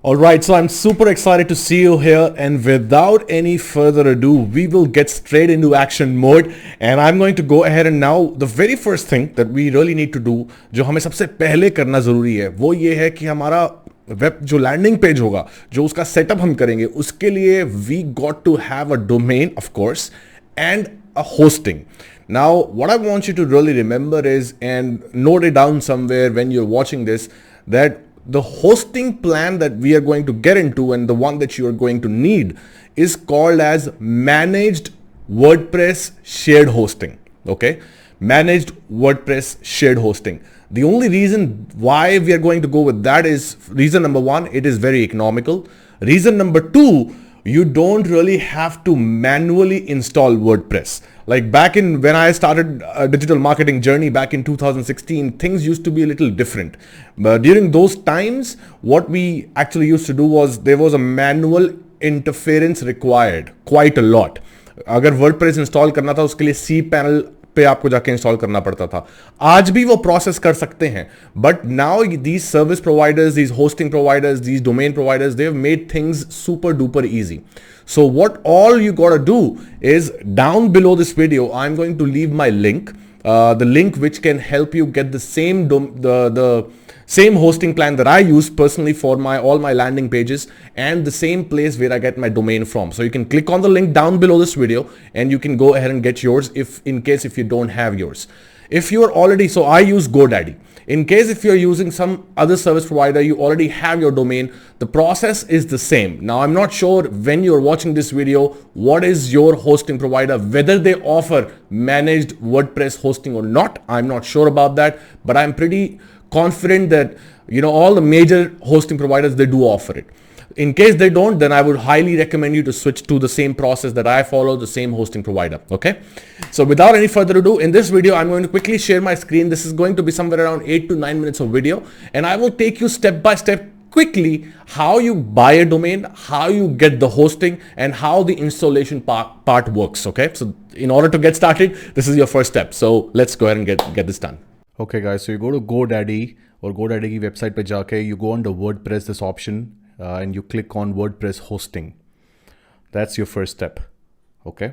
All right, so I'm super excited to see you here, and without any further ado, we will get straight into action mode. And I'm going to go ahead and now the very first thing that we really need to do, जो हमें सबसे पहले करना जरूरी है, वो ये है कि हमारा वेब जो लैंडिंग पेज होगा, जो उसका सेटअप हम करेंगे, उसके लिए we got to have a domain, of course, and a hosting. Now, what I want you to really remember is, and note it down somewhere when you're watching this, that the hosting plan that we are going to get into and the one that you are going to need is called as Managed WordPress Shared Hosting. Okay, Managed WordPress Shared Hosting. The only reason why we are going to go with that is reason number one, it is very economical. Reason number two, you don't really have to manually install WordPress. Like back in when I started a digital marketing journey back in 2016, things used to be a little different. But during those times, what we actually used to do was there was a manual interference required quite a lot. अगर WordPress install करना था उसके लिए cPanel पे आपको जाके install करना पड़ता था. आज भी वो प्रोसेस कर सकते हैं, but now these service providers, these hosting providers, these domain providers, they've made things super duper easy. So what all you gotta do is down below this video, I'm going to leave my link, the link which can help you get the same the same hosting plan that I use personally for all my landing pages, and the same place where I get my domain from. So you can click on the link down below this video and you can go ahead and get yours if you don't have yours. If you're already, so I use Godaddy. In case if you're using some other service provider, you already have your domain, the process is the same. Now, I'm not sure when you're watching this video, what is your hosting provider, whether they offer managed WordPress hosting or not. I'm not sure about that, but I'm pretty confident that, all the major hosting providers, they do offer it. In case they don't, then I would highly recommend you to switch to the same process that I follow, the same hosting provider. Okay. So without any further ado, in this video, I'm going to quickly share my screen. This is going to be somewhere around 8 to 9 minutes of video, and I will take you step by step quickly how you buy a domain, how you get the hosting, and how the installation part works. Okay. So in order to get started, this is your first step. So let's go ahead and get this done. Okay guys, so you go to GoDaddy or GoDaddy की website पे जाके, you go under WordPress, this option, and you click on WordPress hosting. That's your first step. Okay.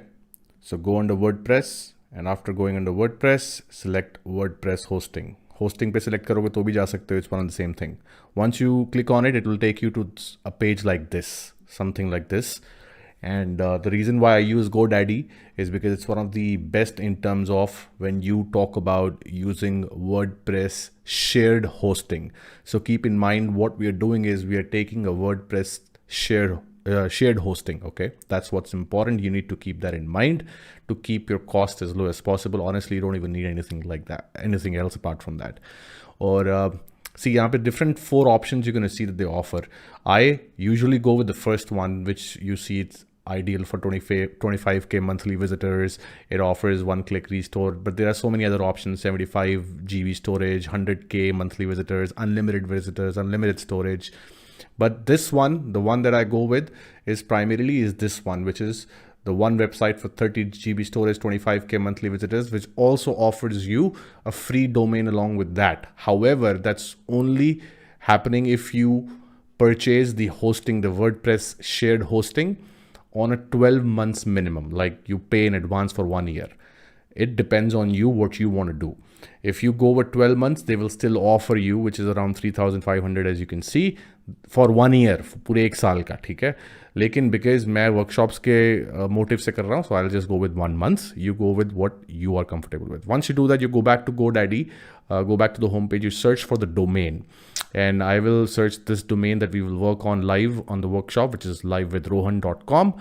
So go under WordPress, and after going under WordPress, select WordPress hosting. Hosting पे select करोगे तो भी जा सकते हो. It's one and the same thing. Once you click on it, it will take you to a page like this, something like this. And the reason why I use GoDaddy is because it's one of the best in terms of when you talk about using WordPress shared hosting. So keep in mind what we are doing is we are taking a WordPress shared hosting. Okay, that's what's important. You need to keep that in mind to keep your cost as low as possible. Honestly, you don't even need anything like that, anything else apart from that. Or see, यहाँ पे different 4 options you're going to see that they offer. I usually go with the first one, which you see it's ideal for 25k monthly visitors. It offers one-click restore, but there are so many other options: 75 GB storage, 100k monthly visitors, unlimited storage. But this one, the one that I go with is this one, which is the one website for 30 GB storage, 25k monthly visitors, which also offers you a free domain along with that. However, that's only happening if you purchase the hosting, the WordPress shared hosting, on a 12 months minimum, like you pay in advance for 1 year. It depends on you what you want to do. If you go over 12 months, they will still offer you, which is around 3,500 as you can see, for 1 year, पूरे 1 साल का, ठीक है. लेकिन because मैं workshops के motive से कर रहा हूँ, so I'll just go with 1 month. You go with what you are comfortable with. Once you do that, you go back to GoDaddy, go back to the homepage, you search for the domain. And I will search this domain that we will work on live on the workshop, which is livewithrohan.com.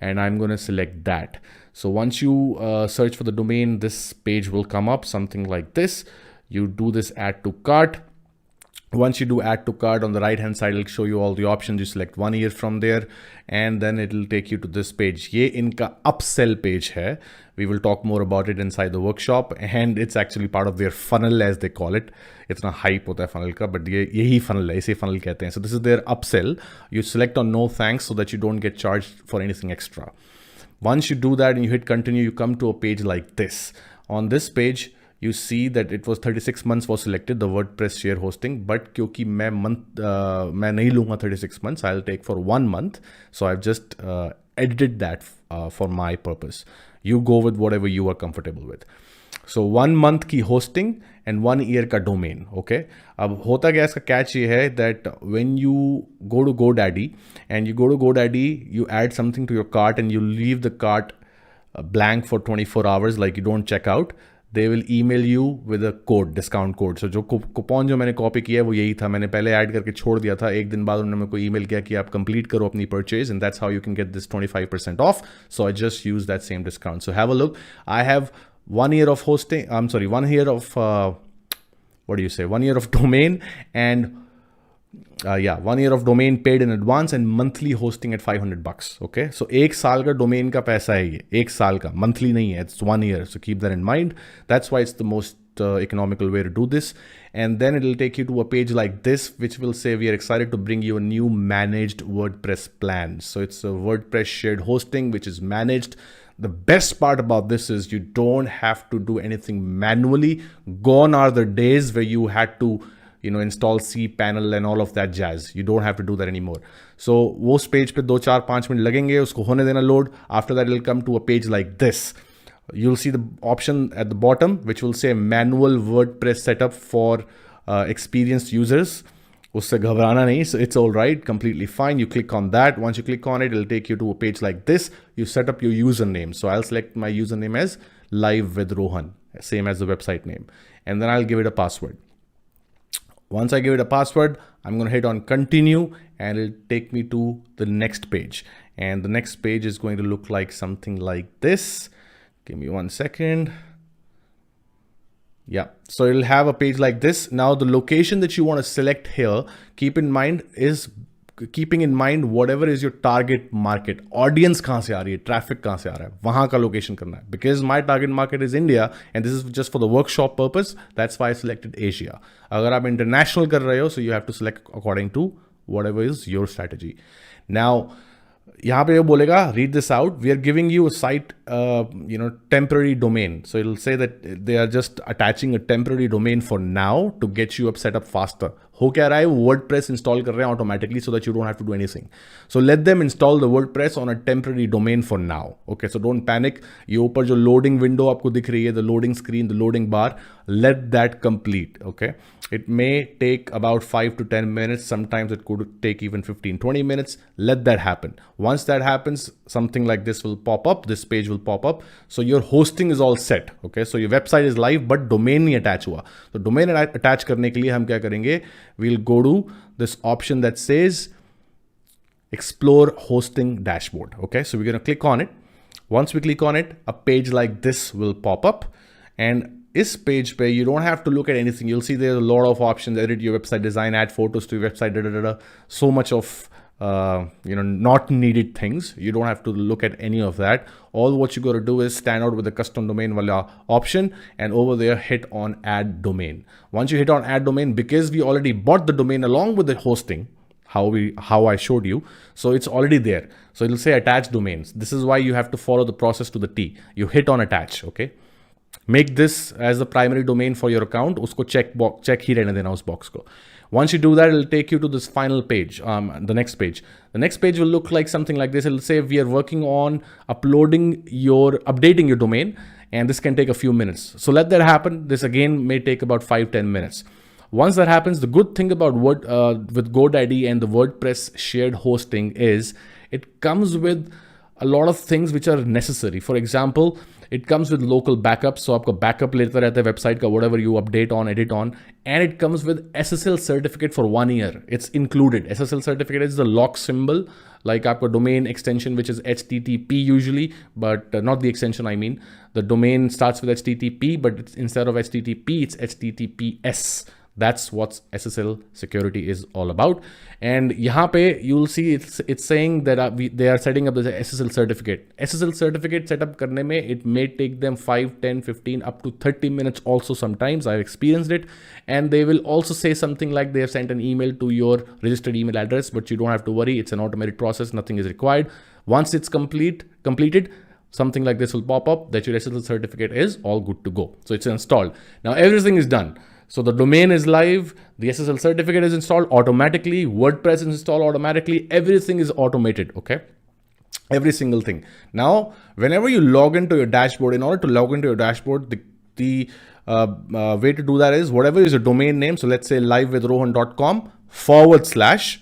And I'm going to select that. So once you search for the domain, this page will come up, something like this. You do this add to cart. Once you do add to cart, on the right hand side, it'll show you all the options. You select 1 year from there, and then it'll take you to this page. ये इनका upsell page है. We will talk more about it inside the workshop, and it's actually part of their funnel, as they call it. इतना hype होता है funnel का, but यही funnel है, इसे funnel कहते हैं. So this is their upsell. You select on no thanks so that you don't get charged for anything extra. Once you do that and you hit continue, you come to a page like this. On this page, you see that it was 36 months was selected, the WordPress share hosting, but क्योंकि मैं नहीं लूँगा 36 months, I'll take for 1 month. So I've just edited that for my purpose. You go with whatever you are comfortable with. So 1 month की hosting and 1 year का domain, okay? अब होता क्या इसका catch ये है that when you go to Godaddy and you go to Godaddy, you add something to your cart and you leave the cart blank for 24 hours, like you don't check out, they will email you with a code, discount code. So जो coupon जो मैंने copy किया है वो यही था, मैंने पहले ऐड करके छोड़ दिया था, एक दिन बाद उन्होंने मेरे को ईमेल किया कि आप कंप्लीट करो अपनी purchase and that's how you can get this 25% off. So I just use that same discount. So have a look. I have 1 year of hosting, 1 year of, 1 year of domain and 1 year of domain paid in advance and monthly hosting at $500. Okay, so एक साल का domain का पैसा है ये, एक साल का, monthly नहीं है, it's 1 year. So keep that in mind. That's why it's the most economical way to do this. And then it'll take you to a page like this, which will say we are excited to bring you a new managed WordPress plan. So it's a WordPress shared hosting, which is managed. The best part about this is you don't have to do anything manually. Gone are the days where you had to install cPanel and all of that jazz. You don't have to do that anymore. So वो page पे 2-4-5 minute लगेंगे, उसको होने देना load. After that, it'll come to a page like this. You'll see the option at the bottom, which will say manual WordPress setup for experienced users. उससे घबराना नहीं, so it's all right, completely fine. You click on that. Once you click on it, it'll take you to a page like this. You set up your username. So I'll select my username as Live with Rohan, same as the website name. And then I'll give it a password. Once I give it a password, I'm going to hit on continue and it'll take me to the next page. And the next page is going to look like something like this. Give me 1 second. Yeah, so it'll have a page like this. Now the location that you want to select here, keep in mind is keeping in mind whatever is your target market. Audience कहाँ से आ रही है, traffic कहाँ से आ रहा है, वहाँ का location करना है. Because my target market is India and this is just for the workshop purpose, that's why I selected Asia. अगर आप international कर रहे हो, so you have to select according to whatever is your strategy. Now, यहाँ पे ये बोलेगा, read this out. We are giving you a site, temporary domain. So it'll say that they are just attaching a temporary domain for now to get you up set up faster. हो क्या रहा है, WordPress install कर रहे हैं automatically so that you don't have to do anything. So let them install the WordPress on a temporary domain for now. Okay, so don't panic. ये ऊपर जो loading window आपको दिख रही है, the loading screen, the loading bar, let that complete. Okay, it may take about 5 to 10 minutes. Sometimes it could take even 15-20 minutes. Let that happen. Once that happens, something like this will pop up. This page will pop up. So your hosting is all set. Okay, so your website is live, but domain नहीं attach हुआ. So domain attach करने के लिए हम क्या करेंगे? We'll go to this option that says explore hosting dashboard. Okay, so we're going to click on it. Once we click on it, a page like this will pop up, and this page where you don't have to look at anything. You'll see there's a lot of options: edit your website design, add photos to your website, so much of not needed things. You don't have to look at any of that. All what you got to do is stand out with the custom domain wala option, and over there hit on add domain. Once you hit on add domain, because we already bought the domain along with the hosting, how I showed you, so it's already there. So it'll say attach domains. This is why you have to follow the process to the T. You hit on attach. Okay, make this as the primary domain for your account. Usko check ही रहने देना उस box को. Once you do that, it'll take you to this final page, the next page. The next page will look like something like this. It'll say we are working on updating your domain, and this can take a few minutes. So let that happen. This again may take about 5-10 minutes. Once that happens, the good thing about with GoDaddy and the WordPress shared hosting is it comes with a lot of things which are necessary. For example, it comes with local backup. So आपका backup लेता रहता है website का, whatever you update on, edit on. And it comes with SSL certificate for 1 year. It's included. SSL certificate is the lock symbol, like आपका domain extension, which is HTTP usually, but not the extension, I mean. The domain starts with HTTP, but instead of HTTP, it's HTTPS. That's what SSL security is all about. And यहाँ पे you'll see it's saying that they are setting up the SSL certificate. SSL certificate setup करने में it may take them 5, 10, 15, up to 30 minutes also sometimes. I've experienced it. And they will also say something like they have sent an email to your registered email address, but you don't have to worry. It's an automated process. Nothing is required. Once it's completed, something like this will pop up that your SSL certificate is all good to go. So it's installed. Now everything is done. So the domain is live, the SSL certificate is installed automatically, WordPress is installed automatically, everything is automated, okay? Every single thing. Now, whenever you log into your dashboard, in order to log into your dashboard, the way to do that is whatever is your domain name. So let's say livewithrohan.com / so ek slash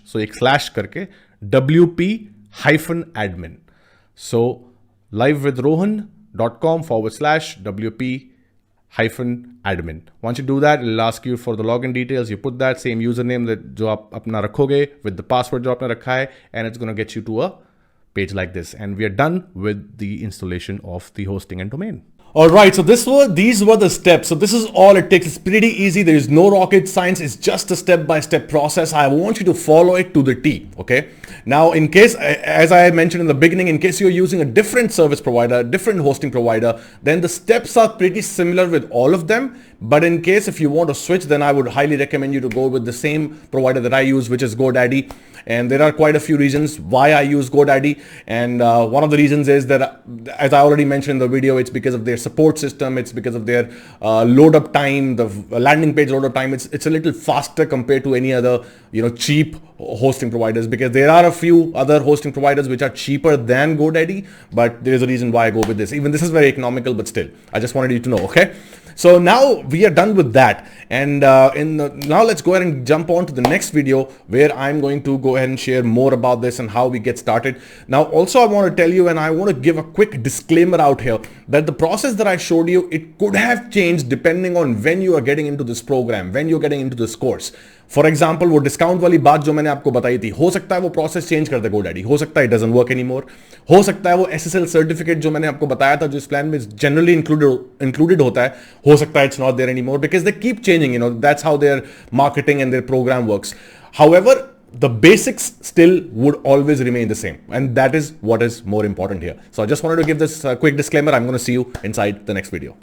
karke WP-admin. So livewithrohan.com / WP-admin. Once you do that, it'll ask you for the login details. You put that same username that jo aap apna rakhoge with the password jo aapne rakha hai, and it's going to get you to a page like this. And we are done with the installation of the hosting and domain. All right, so these were the steps. So this is all it takes. It's pretty easy. There is no rocket science. It's just a step-by-step process. I want you to follow it to the T, okay? Now, in case, as I mentioned in the beginning, in case you're using a different service provider, a different hosting provider, then the steps are pretty similar with all of them. But in case if you want to switch, then I would highly recommend you to go with the same provider that I use, which is Godaddy. And there are quite a few reasons why I use Godaddy. And one of the reasons is that, as I already mentioned in the video, it's because of their support system. It's because of their load up time, the landing page load up time. It's a little faster compared to any other, cheap hosting providers, because there are a few other hosting providers which are cheaper than Godaddy, but there is a reason why I go with this. Even this is very economical, but still, I just wanted you to know, okay? So now we are done with that, and now let's go ahead and jump on to the next video where I'm going to go ahead and share more about this and how we get started. Now also I want to tell you, and I want to give a quick disclaimer out here, that the process that I showed you, it could have changed depending on when you are getting into this program, when you're getting into this course. For example वो discount वाली बात जो मैंने आपको बताई थी, हो सकता है वो प्रोसेस चेंज कर दे गोडैडी, हो सकता है इट डजंट वर्क एनीमोर, हो सकता है वो एसएसएल सर्टिफिकेट जो मैंने आपको बताया था जो इस प्लान में जनरली इंक्लूडेड होता है, हो सकता है it's not there anymore because they keep changing, that's how their marketing and their program works. However, the basics still would always remain the same, and that is what is more important here. So I just wanted to give this quick disclaimer. I'm going to see you inside the next video.